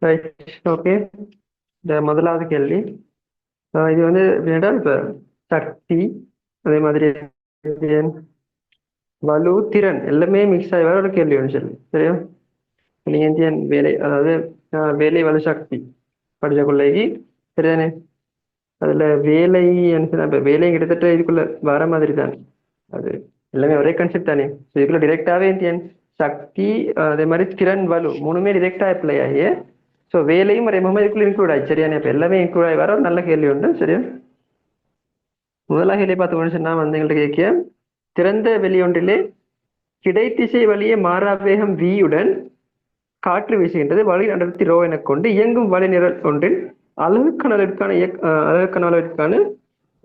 Right. Okay. இந்த முதலாவது கேள்வி. இது வந்து என்னடா இப்ப சக்தி, அதே மாதிரி வலு, திறன் எல்லாமே மிக்ஸ் ஆகி வர ஒரு கேள்வி ஒன்று சொல்லி சரியா. நீங்க வேலை, அதாவது வேலை வலு சக்தி படிச்ச கொள்ளைக்கு சரிதானே. அதுல வேலை இப்ப வேலை கிட்டத்தட்ட இதுக்குள்ள வர மாதிரி தான். அது எல்லாமே ஒரே கான்செப்ட் தானே. இதுக்குள்ள டிரெக்டாவே சக்தி, அதே மாதிரி திறன் வலு மூணுமே டிரெக்டா அப்ளை ஆகி ஸோ வேலையும் மறைமுகமா இதுக்குள்ள இன்க்ளூட் ஆகி சரியான. இப்ப எல்லாமே இன்க்ளூட் ஆகி வர ஒரு நல்ல கேள்வி உண்டு சரியா. முதலாக கேள்வி பார்த்து சொன்னா வந்து எங்கள்கிட்ட கேட்க, திறந்த வெளியொன்றிலே கிடைத்திசை வழியே மாறாவேகம் வியுடன் காற்று வீசுகின்றது. வழி அடர்த்தி ரோ என கொண்டு இயங்கும் வழி நிரல் ஒன்றில் அலகு கணவலுக்கான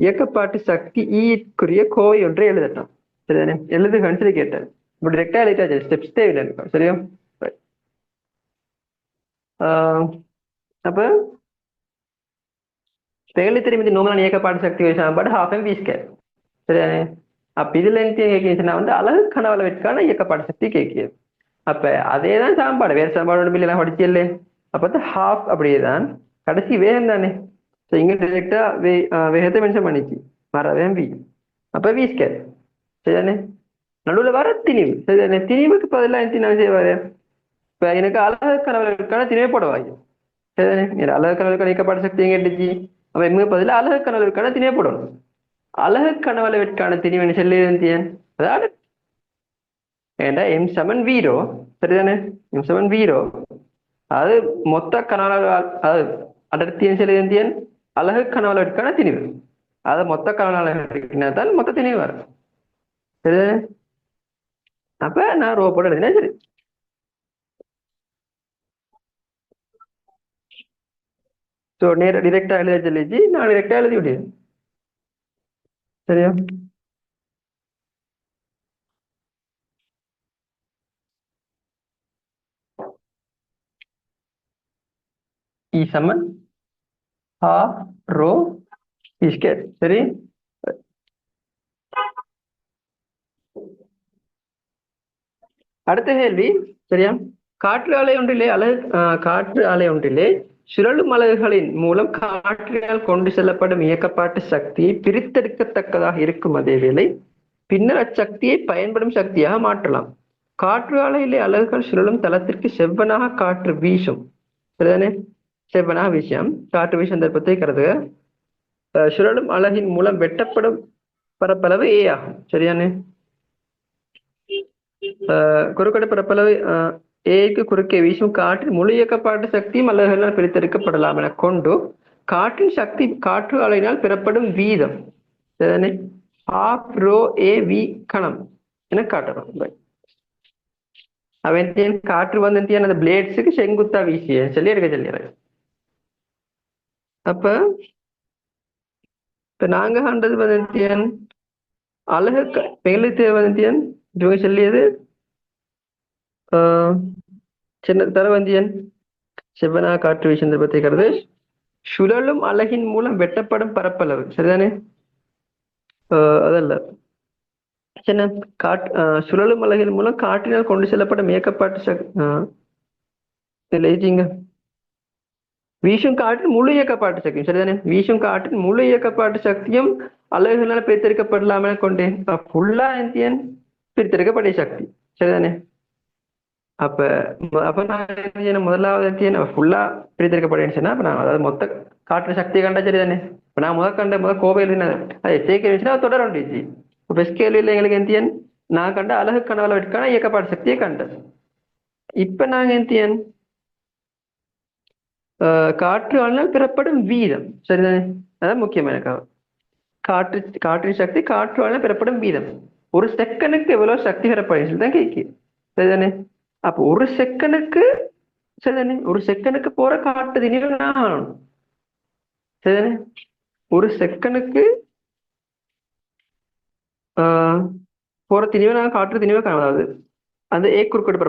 இயக்கப்பாட்டு சக்தி ஈக்குரிய கோவை ஒன்றை எழுதட்டான் சரிதானே. எழுதுகன்னு சொல்லி கேட்டேன். இப்படி டிரெக்டா எழுதிட்டாச்சு, ஸ்டெப்ஸ் தேவையில்லை இருக்கும் சரியா. அப்ப பெயர்ல தெரியும் நோங்கலான இயக்கப்பாட்டு சக்தி சமன்பாடு ஹாஃப் எம் வி ஸ்கொயர் சரிதானே. அப்ப இதுல கேட்குச்சுன்னா வந்து அலகு கனவளவிற்கான இயக்கப்பாட்டு சக்தி கேட்கிது. அப்ப அதே தான் சமன்பாடு, வேற சமன்பாடு பில்லாம் படிச்சு இல்லை. அப்ப வந்து ஹாஃப் அப்படியே தான், கடைசி வேகம் தானே. இங்க டிரெக்டா வேகத்தை மென்ஷன் பண்ணிச்சு, வேகம் வி. அப்ப வி ஸ்கொயர் சரிதானே. நடுவில் வர திணிவு சரிதானே. திணிவுக்கு பதிலாக என்ன செய்வாரு, இப்ப எனக்கு அலகு கனவளவிற்கான திணிவை போடுவாங்க சரிதானே. அலகு கனவலுக்கான இயக்கப்பாட்டு சக்தி எங்க எடுத்துச்சு, அப்ப எங்க பதிலாக அலகு கனவலுக்கான திணிவை போடணும். அலகு கனவளவிற்கான திணிவன் சொல்லியிருந்தேன், அதாவது ஏண்டா எம் சமன் வீரோ சரிதானே. எம் சமன் வீரோ அது மொத்த கனவளவு, அது அடர்த்தியன் சொல்லியிருந்தேன் அலகு கனவளவிற்கான திணிவு. அது மொத்த கனவளவு மொத்த திணிவு வரும் சரிதானே. அப்ப நான் ரோ போட்டு எழுதினேன் சரி. ஸோ நேர டிரெக்டா எழுத சொல்லிச்சு, நான் டிரெக்டா எழுதி விட்டேன் சரியா. இ சமன் ஹாஃப் ரோ வி ஸ்கொயர் சரி. அடுத்த கேள்வி சரியா. காற்று அலை ஒன்றிலே காற்று அலை ஒன்றிலே சுழலும் அலகுகளின் மூலம் காற்றினால் கொண்டு செல்லப்படும் இயக்கப்பாட்டு சக்தியை பிரித்தெடுக்கத்தக்கதாக இருக்கும் அதே வேளை பின்னர் அச்சக்தியை பயன்படும் சக்தியாக மாற்றலாம். காற்று அலையிலே அலகுகள் சுழலும் தளத்திற்கு செவ்வனாக காற்று வீசும் சரிதானே. செவ்வனாக வீசியம் காற்று வீசும் சந்தர்ப்பத்தை கருதுக. சுழலும் அலகின் மூலம் வெட்டப்படும் பரப்பளவு ஏ ஆகும் சரியானே. குறுக்கடை பரப்பளவு ஏக்கு குறுக்கே வீசும் காற்றின் முழு இயக்கப்பாட்டு சக்தியும் அலகுகளால் பிரித்தெடுக்கப்படலாம் என கொண்டு காற்றின் சக்தி காற்று அலையினால் பெறப்படும் வீதம் சரிதானே ஹாஃப் ரோ ஏ வி கணம் என காட்டணும். அவன் காற்று வந்து அந்த பிளேட்ஸுக்கு செங்குத்தா வீசிய சொல்லி எடுக்க சொல்லிடுறேன். அப்ப இப்ப நாங்க கண்டது வந்து அலகு மேலு வந்து இவங்க சொல்லியது சின்ன தரவந்தியன் செவ்வனா காற்று வீசும் சந்தர்ப்பத்தை கருது சுழலும் அலகின் மூலம் வெட்டப்படும் பரப்பளவு சரிதானே. அதல்ல சின்ன சுழலும் அலகின் மூலம் காற்றினால் கொண்டு செல்லப்படும் இயக்கப்பாட்டு வீசும் காற்றின் முழு இயக்கப்பாட்டு சக்தியும் சரிதானே. வீசும் காற்றின் முழு இயக்கப்பாட்டு சக்தியும் அலகுகளால் பிரித்தெடுக்கப்படலாம் என கொண்டேன். ஃபுல்லா பிரித்தெடுக்கப்பட்ட சக்தி சரிதானே. அப்ப நான் முதலாவது ஃபுல்லா பிரித்தெடுக்கப்படுச்சுன்னா அப்ப நான் அதாவது மொத்த காற்று சக்தியை கண்டா சரிதானே. இப்ப நான் முதல் கோவையில் அது எச்சரிக்கை தொடர வந்துச்சு. ஃபர்ஸ்ட் கேள்வியில் எங்களுக்கு நான் கண்ட அலகு கனவளவிற்கான இயக்கப்பாட்டு சக்தியை கண்டது. இப்ப நாங்க காற்று ஆளினால் பெறப்படும் வீதம் சரிதானே. அதான் முக்கியமான காற்றின் சக்தி காற்று ஆளினால் பெறப்படும் வீதம். ஒரு செகண்டுக்கு எவ்வளவு சக்தி பெறப்படுகிறது தான் கேட்குது சரிதானே. அப்ப ஒரு செகண்டுக்கு சரிதானே, ஒரு செகண்டுக்கு போற காற்று திணிவு நான் ஆகணும் சரிதானே. ஒரு செகண்டுக்கு போற திணிவை நான் காற்று திணிவை காணாது. அந்த ஏ குறுக்கோட்டு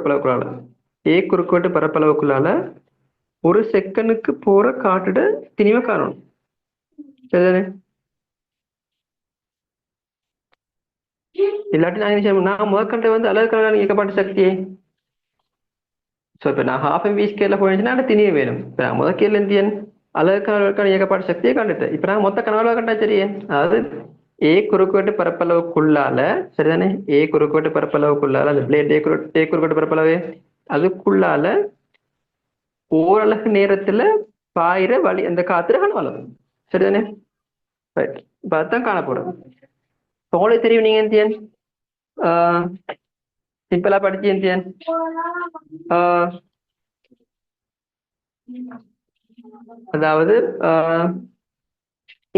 பரப்பளவுக்குள்ளால ஒரு செகண்டுக்கு போற காற்றுட திணிவை காணணும் சரிதானே. இல்லாட்டி நான் முதற்கண்ட வந்து அலகு கனவளவு இயக்கப்பாட்டு சக்தியை ஸோ இப்போ நான் ஹாஃப் எம்பி ஸ்கேலில் போயிருந்துச்சுன்னா எனக்கு திணிய வேணும். இப்போ நான் முதல் கேள்வி இந்தியன் அளவுக்கான இயக்கப்பாடு சக்தியை கண்டுட்டேன். இப்போ நான் மொத்த கனவளவு கண்டா சரி, அதாவது ஏ குறுக்குவெட்டு பரப்பளவுக்குள்ளால, சரிதானே, ஏ குறுக்குவெட்டு பரப்பளவுக்குள்ளால அந்த பிளேட் ஏ குறுக்குவெட்டு பரப்பளவு அதுக்குள்ளால ஓரளவு நேரத்துல பாயிர வழி அந்த காத்துல கனவளவு, சரிதானே. ரைட், இப்போ அதுதான் காண போறோம். உங்களுக்கு தெரியும் நீங்க இந்தியன் சிம்பிளா படிச்சு இந்தியன் அதாவது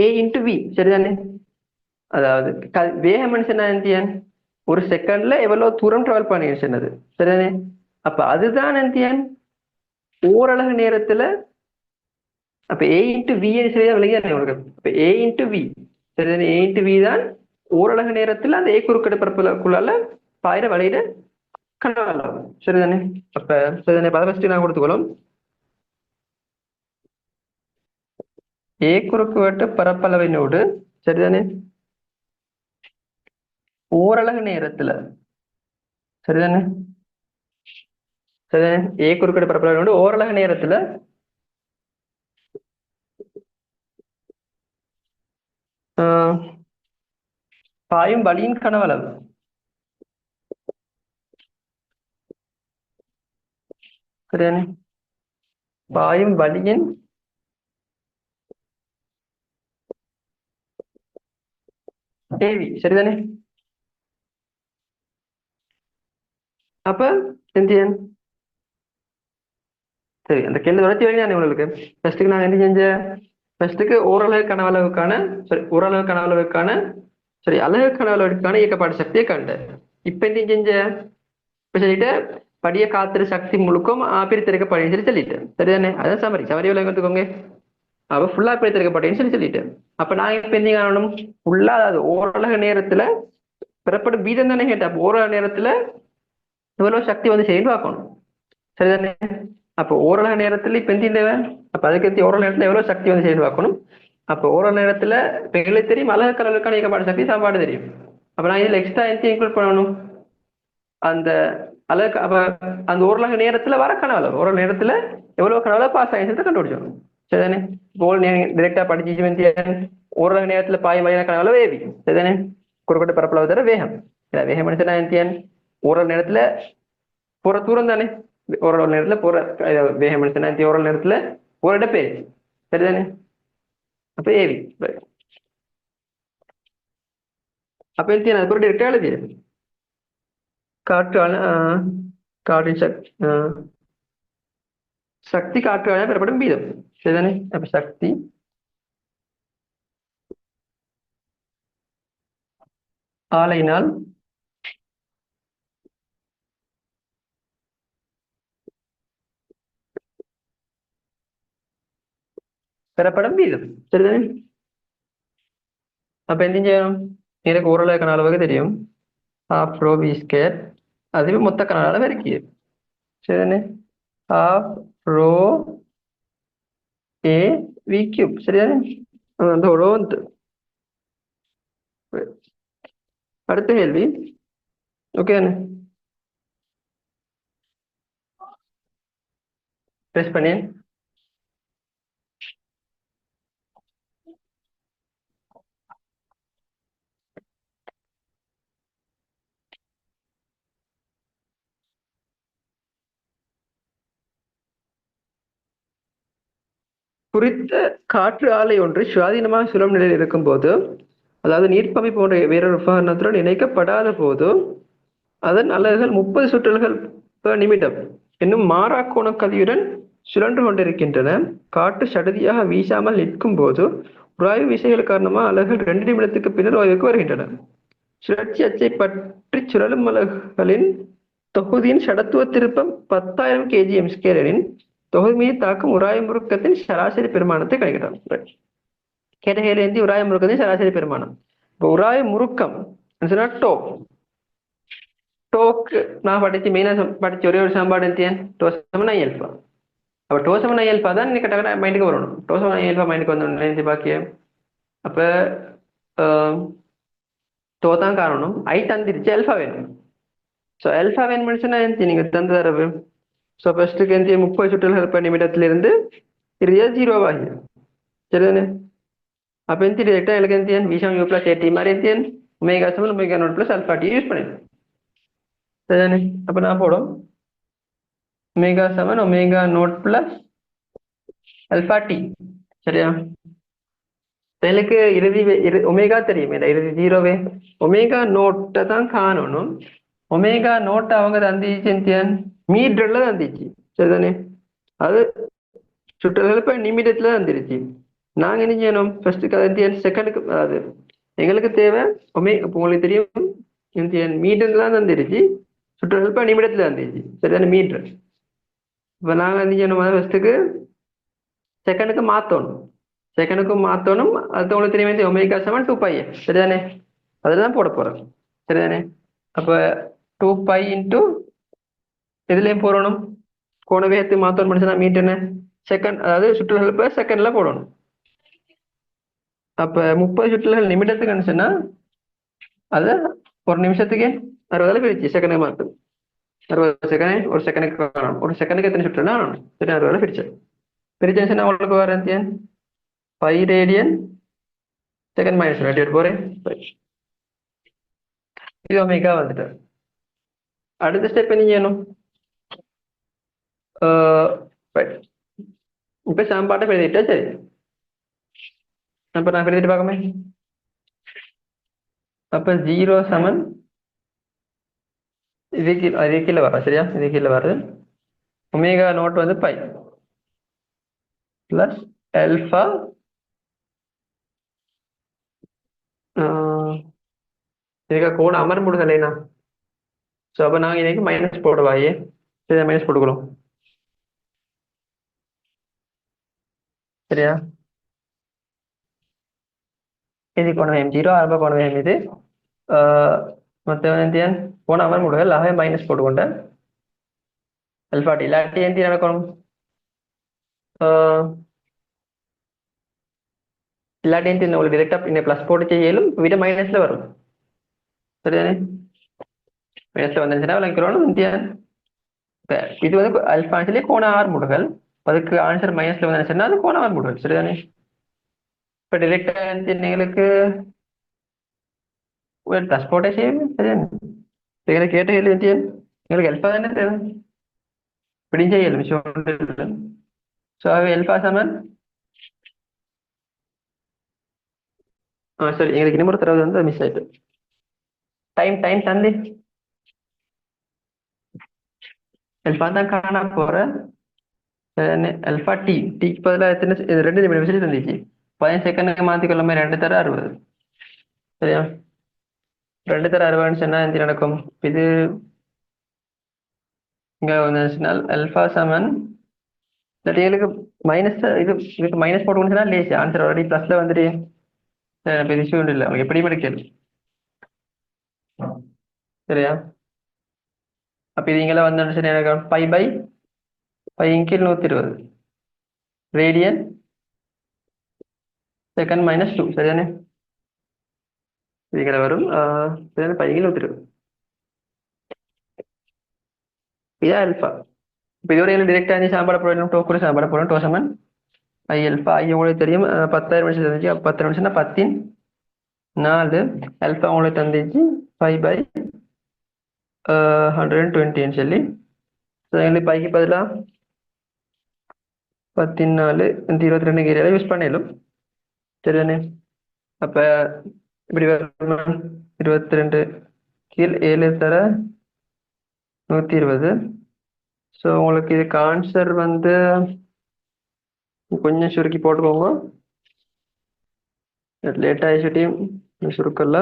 ஏ இன்டு வி, சரிதானே. அதாவது வேகம் என்ன, ஒரு செகண்ட்ல எவ்வளவு தூரம் டிராவல் பண்ணி சொன்னது, சரிதானே. அப்ப அதுதான் என் ஓரளவு நேரத்துல, அப்ப ஏ இன்டு வி சரியா விளையாடு உங்களுக்கு. அப்ப ஏ இன்டு வி, சரிதானே, ஏ இன்டு வி தான் ஓரளவு நேரத்துல அந்த ஏ குறுக்கடை பரப்புக்குள்ளால பாயிர வளையிட கனவளவு, சரிதானே. அப்ப சரிதானே, ஃபர்ஸ்ட் நான் கொடுத்துக்கொள்ளும் ஏ குறுக்குவெட்டு பரப்பளவினோடு, சரிதானே, ஓரளவு நேரத்துல, சரிதானே, சரிதானே, ஏ குறுக்கீடு பரப்பளவினோடு ஓரளவு நேரத்துல பாயும் வழியின் கனவளவு, சரிதானே, பாயும் வழியின் ஏவி, சரிதானே. அப்ப எந்தியன் சரி, அந்த கேள்வி தொடர்ச்சி வரைக்கும் உங்களுக்கு ஃபர்ஸ்ட்டுக்கு நான் என்ன செஞ்சேன், ஃபர்ஸ்ட்டுக்கு ஓரளவு கனவளவுக்கான, சரி ஓரளவு கனவளவுக்கான, சரி அலகு கனவளவுக்கான இயக்கப்பாடு சக்தியை கண்டேன். இப்ப என்ன செஞ்ச, இப்ப சொல்லிட்டு படிய காத்திரு சக்தி முழுக்கும் பிரித்தெடுக்கப்படும் சொல்லி சொல்லிட்டேன், சரிதானே. அதான் சமரி சமரி விளக்கத்துக்கோங்க. அவ ஃபுல்லா பிரித்தெடுக்கப்பட்டேன்னு சொல்லி சொல்லிட்டேன். அப்ப நான் இப்ப என்ன காணணும், ஃபுல்லா அதாவது ஓரளவு நேரத்துல பெறப்படும் வீதம் தானே கேட்டேன். அப்ப ஓரளவு நேரத்துல எவ்வளவு சக்தி வந்து செய்து பார்க்கணும், சரிதானே. அப்போ ஓரளவு நேரத்துல இப்ப எந்த தேவை, அப்ப அதுக்கு ஓரளவு நேரத்துல எவ்வளவு சக்தி வந்து செய்து பார்க்கணும். அப்ப ஓரளவு நேரத்துல இப்ப எங்களுக்கு தெரியும் அலகு கலவுக்கான இயக்கப்பாடு சக்தி சாப்பாடு தெரியும். அப்ப நான் இதுல எக்ஸ்ட்ரா எந்த இன்க்ளூட் பண்ணணும், அந்த அலகு, அப்ப அந்த ஓரளவு நேரத்துல வர கனவளவு, ஓரளவு நேரத்துல எவ்வளவு கனவளவு பாஸ் ஆகிட்டு கண்டுபிடிச்சோம், சரிதானே. போல் டிரெக்டா படிச்சு ஓரளவு நேரத்துல பாய் வயன கனவளவு வேவி, சரிதானே. குறுக்கிட்ட பரப்பளவு தர வேகம், வேகம் மனுஷன் ஓரளவு நேரத்துல போற தூரம் தானே, ஓரளவு நேரத்துல போற வேகம் மனுஷன் ஓரளவு நேரத்துல ஒரு இடப்பெயர்ச்சி, சரிதானே. அப்ப ஏவி அப்ப அது ஒரு டிரெக்டா எழுதி காற்றால காற்றின் சக்தி காற்றால பெறப்படும் வீதம், சரிதானே. அப்ப சக்தி ஆலையினால் பெறப்படும் வீதம், சரிதானே. அப்ப என்ன செய்யணும், எனக்கு ஓரளவு கன அளவுக்கு தெரியும், half rho v square, அதுவே மொத்த கன அளவு இருக்கு, சரிதானே. half rho a v cube, சரிதானே. அந்த ரோ வந்து அடுத்த கேள்வி, ஓகே ப்ரெஸ் பண்ணி குறித்த காற்று ஆலை ஒன்று சுயாதீனமாக சுழலும் நிலையில் இருக்கும் போது, அதாவது நீர்ப்பமை போன்ற வேறொரு உபகரணத்துடன் இணைக்கப்படாத போது அதன் அலகுகள் 30 சுற்றல்கள் நிமிடம் என்னும் மாறா கோண கதியுடன் சுழன்று கொண்டிருக்கின்றன. காற்று சடுதியாக வீசாமல் நிற்கும் போது உராய்வு விசைகள் காரணமாக அலகுகள் 2 நிமிடத்துக்கு பின்னர் ஓய்வுக்கு வருகின்றன. சுழற்சி அச்சை பற்றி சுழலும் அலகுகளின் தொகுதியின் சடத்துவ திருப்பம் 10,000 kgm2 எனின் தொகுதி மீது தாக்கும் உராய முறுக்கத்தின் சராசரி பெருமானத்தை கணக்கிடலாம். கேட்டகேலேந்தி உராய முறுக்கத்தின் சராசரி பெருமானம். இப்போ உராய முறுக்கம் டோ, டோக்கு நான் படிச்சு மெயினா படிச்ச ஒரே ஒரு சமன்பாடு எந்தேன், டோ சமன் ஐ எல்பா. அப்ப டோ சமன் ஐ எல்பா தான் நீங்க கரெக்டாக மைண்டுக்கு வரணும். டோ சமன் ஐ எல்பா மைண்டுக்கு வந்து பாக்கிய அப்ப டோ தான் காரணம், ஐ தந்திருச்சு, எல்பா வேணும். ஸோ எல்பா வேணும்னு சொன்னா நீங்க தந்த தரவு ஸோ ஃபர்ஸ்ட்டுக்கு வந்து 30 சுற்றுகள் per நிமிடத்திலிருந்து இறுதியா 0 ஆகிடும். சரிதானே? அப்ப வந்து டிரெக்டா எனக்கு வந்து v Saman u plus at மாதிரி வந்து ஒமேகா சமன் omega naught plus alpha t use பண்ணிடுறேன். சரிதானே? அப்ப நான் போடும் ஒமேகா சமன் omega naught plus alpha t. சரியா? எனக்கு இறுதி ஒமேகா தெரியும், இறுதி ஜீரோவே ஒமேகா நோட்டை தான் காணணும். ஒமேகா நோட்டை அவங்க தந்திச்சு மீட்டர்ல தந்திச்சு. சரிதானே? அது சுற்றுகள் இப்ப நிமிடத்துல தந்துருச்சு. நாங்க என்ன செய்யணும், ஃபர்ஸ்ட் செகண்டுக்கு, அதாவது எங்களுக்கு தேவை இப்போ உங்களுக்கு தெரியும் மீட்டர்ல தான் தந்துருச்சு, சுற்றுகள் இப்ப நிமிடத்துல தந்துருச்சு. சரிதானே? மீட்டர். இப்ப நாங்க என்ன செய்யணும், ஃபர்ஸ்ட்டுக்கு செகண்டுக்கு மாத்தணும். செகண்டுக்கும் மாத்தணும். அது உங்களுக்கு தெரியும் ஒமேகா சமன் 2π. சரிதானே? அதுதான் போட போறோம். சரிதானே? அப்ப 2π இன்டூ இதுலயும் போடணும், கோண வேகத்தை மாத்தணும் முடிச்சுன்னா மீட்டர்னு செகண்ட், அதாவது சுற்றுகள் இப்ப செகண்ட்ல போடணும். அப்ப 30 சுற்றுகள் நிமிடத்துக்கு அனுச்சுன்னா அது ஒரு நிமிஷத்துக்கு 60 பிரிச்சு செகண்டுக்கு மாத்து. 60 செகண்ட் ஒரு செகண்டுக்கு காணும். ஒரு செகண்டுக்கு எத்தனை சுற்றுனா 60 பிரிச்சு பிரிச்சுன்னா உங்களுக்கு வர by radian second minus radian போறேன். இது ஒமேகா வந்துட்டு. அடுத்த ஸ்டெப் என்ன செய்யணும், இப்ப சாம்பாட்டை எழுதிட்டா சரி. அப்ப நான் எழுதிட்டு பார்க்கமே. அப்ப 0 சமன் இது கீழே வர. சரியா? இது கீழே வருது. ஒமேகா நோட் வந்து பை பிளஸ் ஆல்பா இதுக்கு கோண அமர் முடியலைனா. ஸோ அப்போ நாங்கள் இன்னைக்கு மைனஸ் போடுவாயே. சரி, மைனஸ் போட்டுக்கிறோம். சரியா? இது கோணம் m0 ஆல்பா கோணம் m இது மற்ற கோண அமர் முடிகள் ஆகவே மைனஸ் போட்டுக்கொண்ட அல்பா டி இல்லாட்டி எந்த நடக்கணும், இல்லாட்டி உங்களுக்கு டிரெக்டாக இன்னும் ப்ளஸ் போட்டு செய்யலும் விட மைனஸ்ல வரும். சரிதானே? மைனஸ்ல வந்துச்சுன்னா விளக்கிறோம். இது வந்து அல்பான்ஸ்லேயே கோண ஆர் முடுகள், அதுக்கு ஆன்சர் மைனஸ்ல வந்துச்சுன்னா அது கோண ஆர் முடுகள். சரிதானே? இப்போ டிரெக்டா எங்களுக்கு ப்ளஸ் போட்டே செய்யும். சரிதானே? எங்களுக்கு கேட்ட கேள்வி எங்களுக்கு எல்பா தானே தேவை, இப்படி செய்யலும் விஷயம். ஸோ எல்பா சமன் சரி, எங்களுக்கு இன்னொரு தடவை வந்து மிஸ் ஆயிட்டு டைம் தந்து எல்பா தான் காண போற. அல்பா டிக்கு பதிலாக எத்தனை 2 நிமிடம் சொல்லி தந்துச்சு. 15 செகண்டுக்கு மாற்றிக்கொள்ள மாதிரி 2 தர 60. சரியா? 2 தர 60 சொன்னா என்ன நடக்கும், இது இங்க வந்துச்சுன்னா அல்பா சமன் எங்களுக்கு மைனஸ், இதுக்கு மைனஸ் போட்டுக்கணும்னா லேஸ் ஆன்சர் ஆல்ரெடி பிளஸ்ல வந்துட்டு பெரிய இஷ்யூ இல்லை, எப்படி படிக்கல. சரியா? அப்ப இது இங்கெல்லாம் வந்து சரி எனக்கு பை பை பை கீழ் 120 ரேடியன் செகண்ட் மைனஸ் 2. சரிதானே? இதுல வரும் பை கீழ் 120. இதான் அல்பா. இப்போ இதோட டிரெக்டா சாப்பாடு போடணும், டோ கூட சாப்பாடு போடணும். To Saman I alpha. ஐ உங்களுக்கு தெரியும் 10,000 நிமிஷம் தந்துச்சு. 10 நிமிஷம்னா 10 அல்பா உங்களுக்கு தந்துச்சு 5/120 சொல்லி. ஸோ எங்களுக்கு பைக்கு பதிலாக 14 22 ஏரியாவில் யூஸ் பண்ணிடலும். சரிதானே? அப்ப இப்படி வரும் 22 கீழ் 7 தர 120. ஸோ உங்களுக்கு இதுக்கு ஆன்சர் வந்து கொஞ்சம் சுருக்கி போட்டுக்கோங்க, லேட் ஆயிடுச்சுட்டையும் சுருக்கல்ல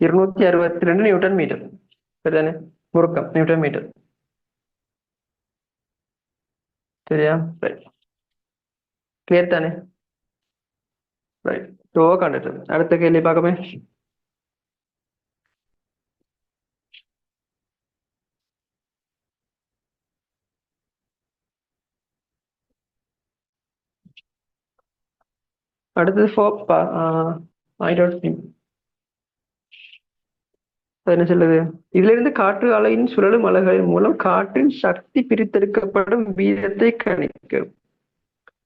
262 நியூட்டன் மீட்டர். சரிதானே? முறுக்கம் நியூட்டன் மீட்டர். சரியா? ரைட், கிளியர் தானே? ரைட், டோ கண்டுட்டு அடுத்த கேள்வி பார்க்கமே. அடுத்தது I.C. அது என்ன சொல்லுது? இதுல இருந்து காற்று அலையின் சுழலும் அலைகளின் மூலம் காற்றின் சக்தி பிரித்தெடுக்கப்படும் வீதத்தை கணிக்கும்.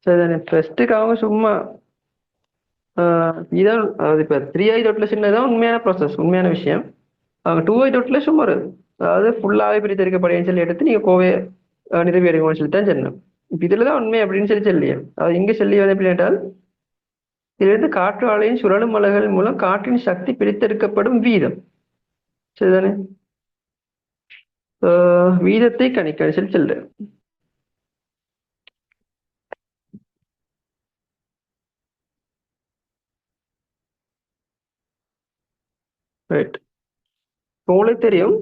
சரிதானே? ஃபர்ஸ்ட்டுக்கு அவங்க சும்மா இதான் அது இப்போ 3i dotல சின்னதான் உண்மையான ப்ராசஸ், உண்மையான விஷயம். அவங்க 2i dotல சும்மா ஒரு அதாவது ஃபுல்லாகவே பிரித்தெடுக்கப்படுன்னு சொல்லி எடுத்து நீங்கள் கோவையை நிறுவி எடுக்கணும்னு சொல்லி தான் சொன்னோம். இப்போ இதில் தான் உண்மை அப்படின்னு சொல்லி சொல்லியே அது இங்கே சொல்லி வந்து எப்படி கேட்டால் இதிலிருந்து காற்று அலையின் சுழலும் அலைகள் மூலம் காற்றின் சக்தி பிரித்தெடுக்கப்படும் வீதம். சரிதானே? வீதத்தை கணிக்க சொல்லி சொல்றேன். ரைட். உங்களுக்கு தெரியும்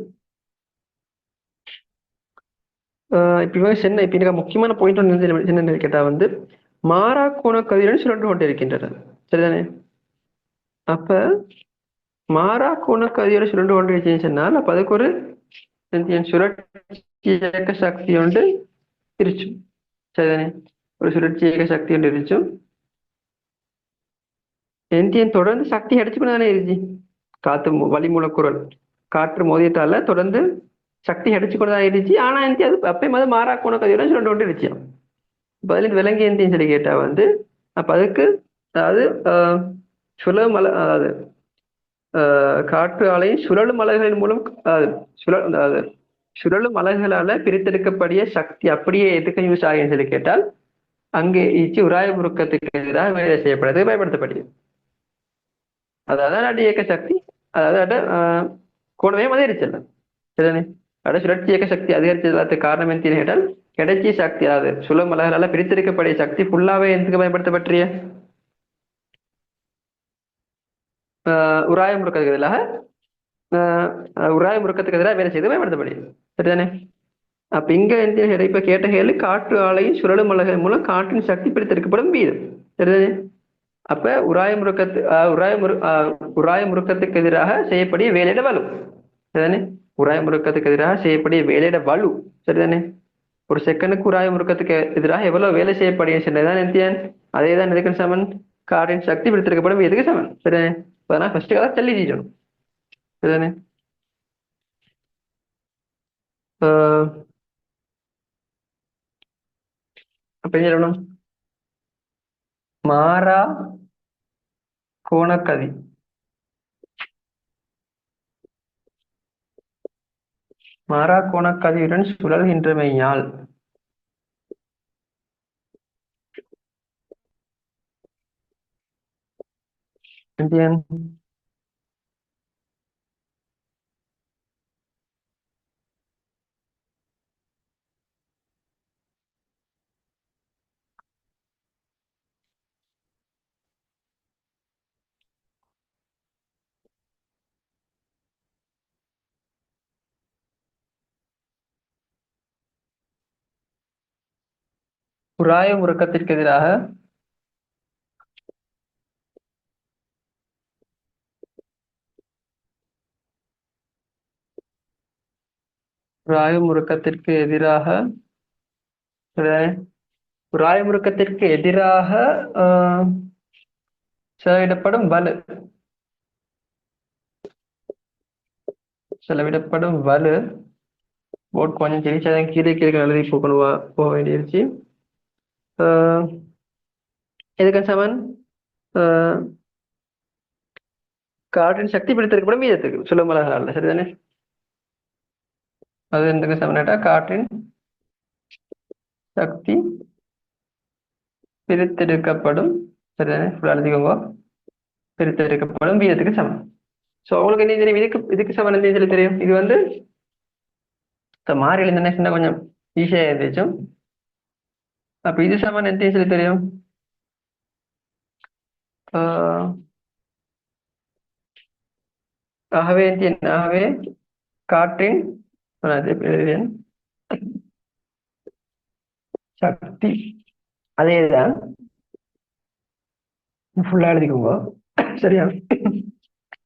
இப்போ சென்னை இப்போ எனக்கு முக்கியமான பாயிண்ட் ஒன்று என்னென்னு கேட்டால் வந்து மாறா கோண கதிரன் சுழன்று கொண்டு இருக்கின்றன. சரிதானே? அப்போ மாறா கோண கதிரோடு சுழன்று கொண்டு இருந்துச்சுன்னு சொன்னால் அப்போ அதுக்கு ஒரு சுழற்சி இயக்க சக்தி ஒன்று இருச்சு. சரிதானே? ஒரு சுழற்சி இயக்க சக்தி ஒன்று இருச்சும் தொடர்ந்து சக்தி அடிச்சுக்கொண்டு தானே இருந்துச்சு. காற்று வளிமூலக்குரல் காற்று மோதியத்தால தொடர்ந்து சக்தி அடிச்சுக்கொண்டு தான் இருந்துச்சு. ஆனா அது அப்பயும் அது மாறா கோண கதிரோட சுழண்டு கொண்டு இருந்துச்சு. பதில் விலங்கி எந்தின்னு சொல்லி கேட்டா வந்து அப்ப அதுக்கு அதாவது சுழல் அதாவது காற்று அலையின் சுழலும் அலைகளின் மூலம் சுழலும் அலைகளால பிரித்தெடுக்கப்படிய சக்தி அப்படியே எதுக்கு யூஸ் ஆகுன்னு சொல்லி கேட்டால் அங்கே இச்சு உராய முறுக்கத்துக்கு எதிராக வேலை செய்யப்படுறது பயன்படுத்தப்படுகிறது. அதாவது இயக்க சக்தி அதாவது கோணமே அதிகரிச்சல. சரிதானே? அட சுழற்சி இயக்க சக்தி அதிகரிச்சதுக்கு காரணம் என்ன கேட்டால் கிடைச்சி சக்தி அதாவது சுழலும் அலைகளால பிரித்தெடுக்கப்படிய சக்தி ஃபுல்லாவே எதுக்கு பயன்படுத்தப்பட்டிய உராய முறுக்கத்துக்கு எதிராக உராய முறுக்கத்துக்கு எதிராக வேலை செய்து பயன்படுத்தப்படுகிறது. சரிதானே? அப்ப இங்க இப்ப கேட்ட கேள்வி காற்று ஆலையின் சுழலும் அலைகள் மூலம் காற்றின் சக்தி பிரித்தெடுக்கப்படும் வீதம். சரிதானே? அப்ப உராய முறுக்கத்துக்கு எதிராக செய்யப்படிய வேலையிட வலு. சரிதானே? உராய முறுக்கத்துக்கு எதிராக செய்யப்படிய வேலையிட வலு. சரிதானே? ஒரு செகண்டுக்கு உராய முறுக்கத்துக்கு எதிராக எவ்வளவு வேலை செய்யப்படிய சொன்னதான் நித்தியன் அதேதான் எதுக்கு சமன் காற்றின் சக்தி பிரித்தெடுக்கப்படும் எதுக்கு சமன். சரிதானே? அதனால ஃபர்ஸ்ட் கதை தள்ளி தீட்டணும். சரிதானே? அப்ப என்ன சொல்லணும்? மாறா கோணக்கதி மாறா கோணக்கதியுடன் சுழல்கின்றமையால் உராய முறுக்கத்திற்கு எதிராக உராய முறுக்கத்திற்கு எதிராக உராய முறுக்கத்திற்கு எதிராக செலவிடப்படும் வலு செலவிடப்படும் வலு போட் கொஞ்சம் கிழிச்சாதான் கீழே கீழே எழுதி போக வேண்டியிருச்சு. எதுக்கு சமன் காற்றின் சக்தி பிடித்திருக்கப்படும் வீதத்துக்கு சுலமலகால. சரிதானே? அது எதுக்கு சமனாட்டா காற்றின் சக்தி பிரித்தெடுக்கப்படும். சரிதானே? எழுதிக்கோங்க. பிரித்தெடுக்கப்படும் வீதத்துக்கு சமம். ஸோ உங்களுக்கு என்ன தெரியும்? இதுக்கு சமன் என்ன சொல்லி தெரியும்? இது வந்து மாறி எழுந்த கொஞ்சம் ஈஸியா இருந்துச்சும். அப்ப இது சமன் என்ன சொல்லி தெரியும்? ஆகவே காற்றின் சக்தி அதேதான் ஃபுல்லா எழுதிக்கோங்க. சரியா?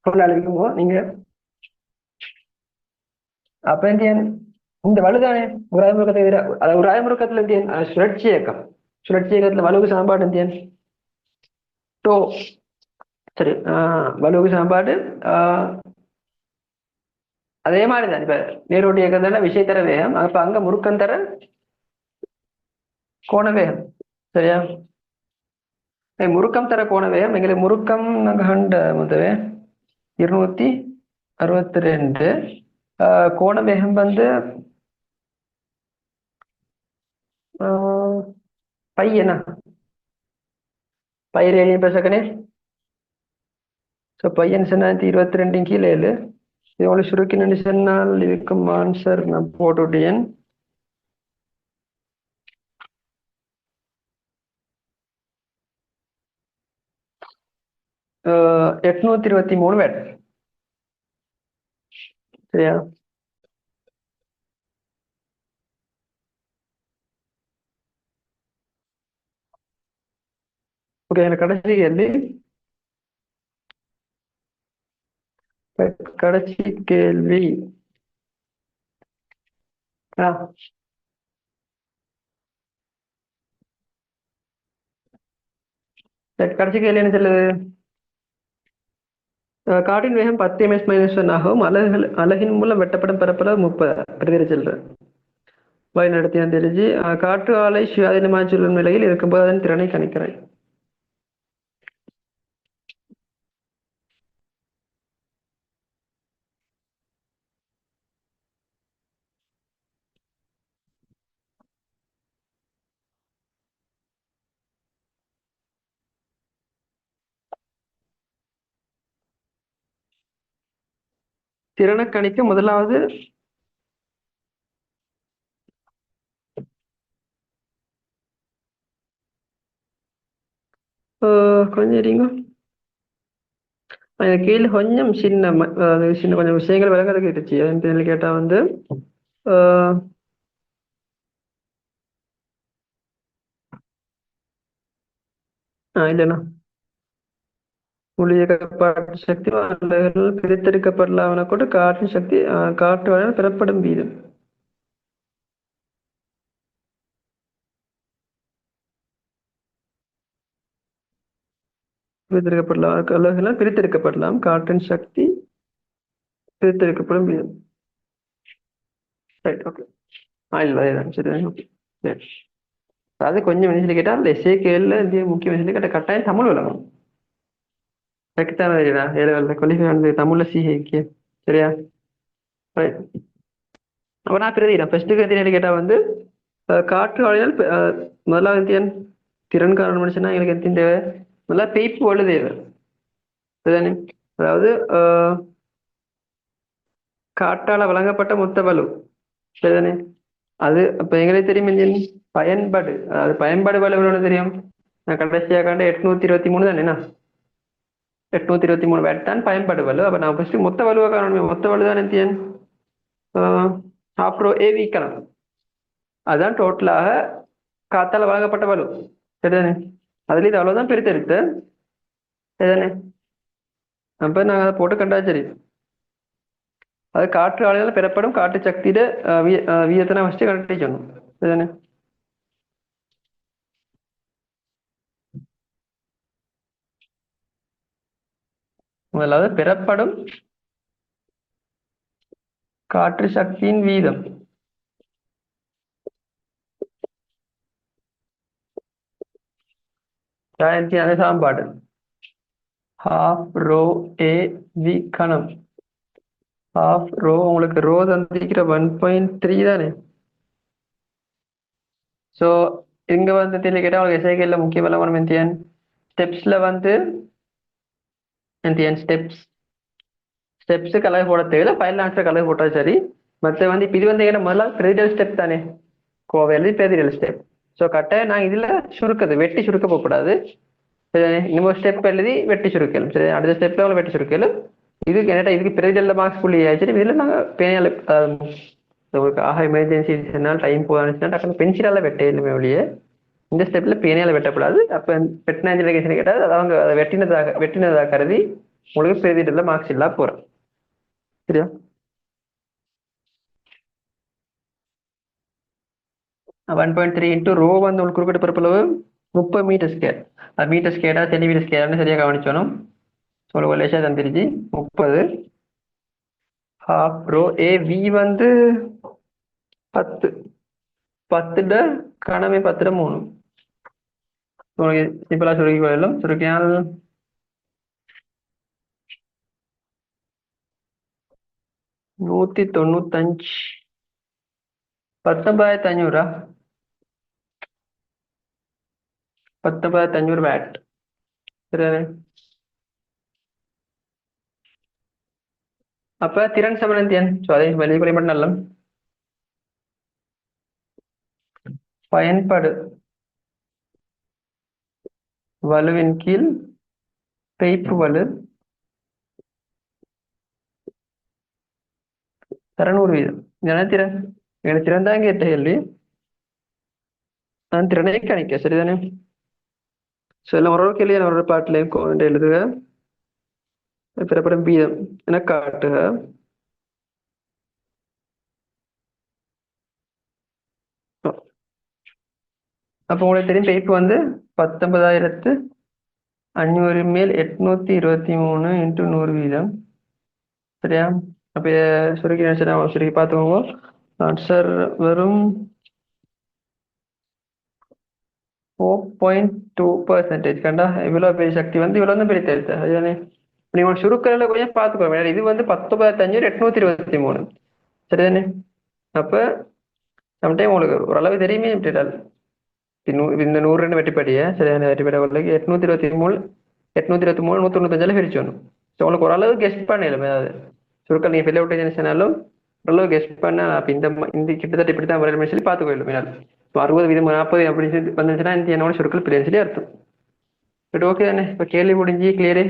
ஃபுல்லா எழுதிக்கோங்க நீங்க. அப்ப இந்த வலுதானே உராய முறுக்கத்தை எதிராக உராய முறுக்கத்துல சுழற்சி இயக்கத்துல வலுவுக்கு சாம்பாடு டோ. சரி, வலுவுக்கு சாம்பாடு அதே மாதிரிதான் இப்ப நேரோட்டி இயக்கம் தானே விஷய தர வேகம், அப்ப அங்க முறுக்கம் தர கோண வேகம். சரியா? முறுக்கம் தர கோண வேகம் எங்களுக்கு முறுக்கம் நாங்க கண்ட முதவே 262. கோண வேகம் வந்து பையனா by radian per second. So பையன் சொன்னா 22 கீழே 7. இது உங்களுக்கு சுருக்கின்னு சொன்னால் இருக்கும் ஆன்சர் நான் போட்டுவிட்டேன். 823 வேட். சரியா? ஓகே, எனக்கு கடைசி கேள்வி. கடைசி கேள்வி கடைசி கேள்வி என்ன சொல்லுது? காற்றின் வேகம் 10 ms-1 ஆகும். அலகின் மூலம் வெட்டப்படும் பரப்பளவு 30 பிரதிர செல்ற வழி நடத்திய தெரிஞ்சு காற்று ஆலை சுயாதீனமாக சொல்லும் நிலையில் இருக்கும்போது அதன் திறனை கணிக்கிறேன். திறனை கணிக்க முதலாவது கொஞ்சம் இருங்க. கீழே கொஞ்சம் சின்ன சின்ன கொஞ்சம் விஷயங்கள் விளங்குறது கேட்டுச்சு. என்ன கேட்டா வந்து இல்லைண்ணா ஒளியகப்பாட்டு சக்தி பிரித்தெடுக்கப்படலாம்னா கூட காற்றின் சக்தி காற்று வழியாக பெறப்படும் வீதம். பிரித்தெடுக்கப்படலாம் காற்றின் சக்தி பிரித்தெடுக்கப்படும் வீதம். Right, okay. இல்லை சரி, ஓகே. சரி, அது கொஞ்சம் மனுஷன் கேட்டா அந்த எஸ்ஏ கேள்ல முக்கிய மனுஷன் கேட்ட கட்டாயம் தமிழ் விளங்கணும். கரெக்டான குவாலிஃபை தமிழ்ல சிஹெக்கிய. சரியா? அப்ப நான் பிரதிக்கிறேன். ஃபர்ஸ்ட் கருத்து கேட்டா வந்து காற்று ஆலையால் முதலாவது திறன் காரணம் மனுஷனா எனக்கு எத்தின் தேவை? முதல்ல பெய்ப்பு வலு தேவை. சரிதானே? அதாவது காற்றால வழங்கப்பட்ட மொத்த வலு. சரிதானே? அது அப்ப எங்களுக்கு தெரியும் பயன்பாடு, அதாவது பயன்பாடு வலு எவ்வளவு தெரியும்? நான் கடைசியாக கண்ட 823 தானேண்ணா. 823 வேட் தான் பயன்பாடு வலு. அப்ப நான் ஃபர்ஸ்ட் மொத்த வலுவை காரணம். மொத்த வலு தான் எத்தியன் ஆப்ரோ ஏவி கணம். அதுதான் டோட்டலாக காத்தால வழங்கப்பட்ட வலு. சரிதானே? அதுல இது அவ்வளவுதான் பிரித்தெடுத்து. சரிதானே? அப்ப நாங்க அதை போட்டு கண்டா சரி. அது காற்று ஆலையால் பெறப்படும் காற்று சக்தியிட வீதத்தினா ஃபர்ஸ்ட் கரெக்டே சொன்னோம். சரிதானே? முதலாவது பெறப்படும் காற்று சக்தியின் வீதம். அது சாம்பாடு half rho a v கணம். half rho உங்களுக்கு ரோ தந்திருக்கிற 1.3 தானே. ஸோ இங்க வந்து கேட்டா உங்களுக்கு எஸ்ஐகேல முக்கிய பலமான மென்தியன் ஸ்டெப்ஸ்ல வந்து ஸ்டெப்ஸ் கலர் போட தேவையில்ல. ஃபைனல் ஆன்சர் கலர் போட்டா சரி. மற்ற வந்து இது வந்து என்ன முதல்ல பிரதிடல் ஸ்டெப் தானே, கோவையில் பிரதிடல் ஸ்டெப். ஸோ கட்டாயம் நான் இதுல சுருக்குது வெட்டி சுருக்க போகக்கூடாது. இன்னும் ஸ்டெப் எழுதி வெட்டி சுருக்கலும். சரி, அடுத்த ஸ்டெப்ல உள்ள வெட்டி சுருக்கலும். இதுக்கு என்ன இதுக்கு பிரதிடல்ல மார்க்ஸ் புள்ளி ஆயிடுச்சு. இதுல நாங்க பேனால உங்களுக்கு எமர்ஜென்சி டைம் போச்சுன்னா டக்குனு பென்சிலால வெட்ட இல்லைமே ஒழிய இந்த ஸ்டெப்ல பேனையால வெட்டக்கூடாது. அப்ப வெட்டின கேட்டால் அவங்க அதை வெட்டினதாக கருதி உங்களுக்கு பிரதிடல்ல மார்க்ஸ் இல்லா போறோம். சரியா? 1.3 இன்ட்டு ரோ வந்து உங்களுக்கு குறிப்பிட்ட பரப்பளவு 30 மீட்டர் ஸ்கேர். அது மீட்டர் ஸ்கேரா சென்டிமீட்டர் ஸ்கேர்னு சரியா கவனிச்சோம். உங்களுக்கு லேசா தந்துருச்சு 30. ஹாஃப் ரோ ஏ வி வந்து 10. 10ட கணமே 10ட 3. உங்களுக்கு சிம்பிளா சுருக்கி கொள்ளலாம். சுருக்கினால் 195. 19,500. 19,500 வாட். சரிதானே? அப்ப திறன் சமன் எண் அதை வெளிப்படை மட்டும் நல்ல பயன்பாடு வலுவின் கீழ் பெய்ப்பு வலு 200%. இதெல்லாம் திறன். எனக்கு திறன் தான் கேட்ட கேள்வி. நான் திறனை கணிக்க. சரிதானே? சொல்ல ஒரு கேள்வி ஒரு பாட்டிலையும் எழுதுக. பெறப்படும் வீதம் என காட்டுக. அப்போ உங்களுக்கு தெரியும் பெய்ப்பு வந்து 19,500 மேல் 823 × 100 வீதம். சரியா? அப்ப சுருக்கி சுருக்கி பார்த்துக்கோங்க. ஆன்சர் வரும் 4.2%. கண்டா இவ்வளவு பெரிய சக்தி வந்து இவ்வளவு பெரிய தெரியுது. அதுதானே? நீங்க சுருக்கல கொஞ்சம் பார்த்துக்கோங்க. இது வந்து 19,500 சரிதானே? அப்ப சம்டைம் உங்களுக்கு ஓரளவு தெரியுமே விட்டுட்டால் இந்த 100 வெட்டிப்படியே சரியான வெட்டிப்பட உங்களுக்கு 823 195 பிரிச்சோணும். உங்களுக்கு ஓரளவு கெஸ்ட் பண்ணலும் ஏதாவது சுருக்கல் நீங்க ஃபில் அவுட் சொன்னாலும் ஓரளவு கெஸ்ட் பண்ண இந்த கிட்டத்தட்ட இப்படித்தான் வரணும் சொல்லி பார்த்துக்கொள்ளும். 60 வீதம் 40 அப்படின்னு வந்துச்சுன்னா இந்த என்னோட சுருக்கல் பிள்ளைன்னு சொல்லி அர்த்தம். பட் ஓகே தானே? இப்போ கேள்வி முடிஞ்சு கிளியரே.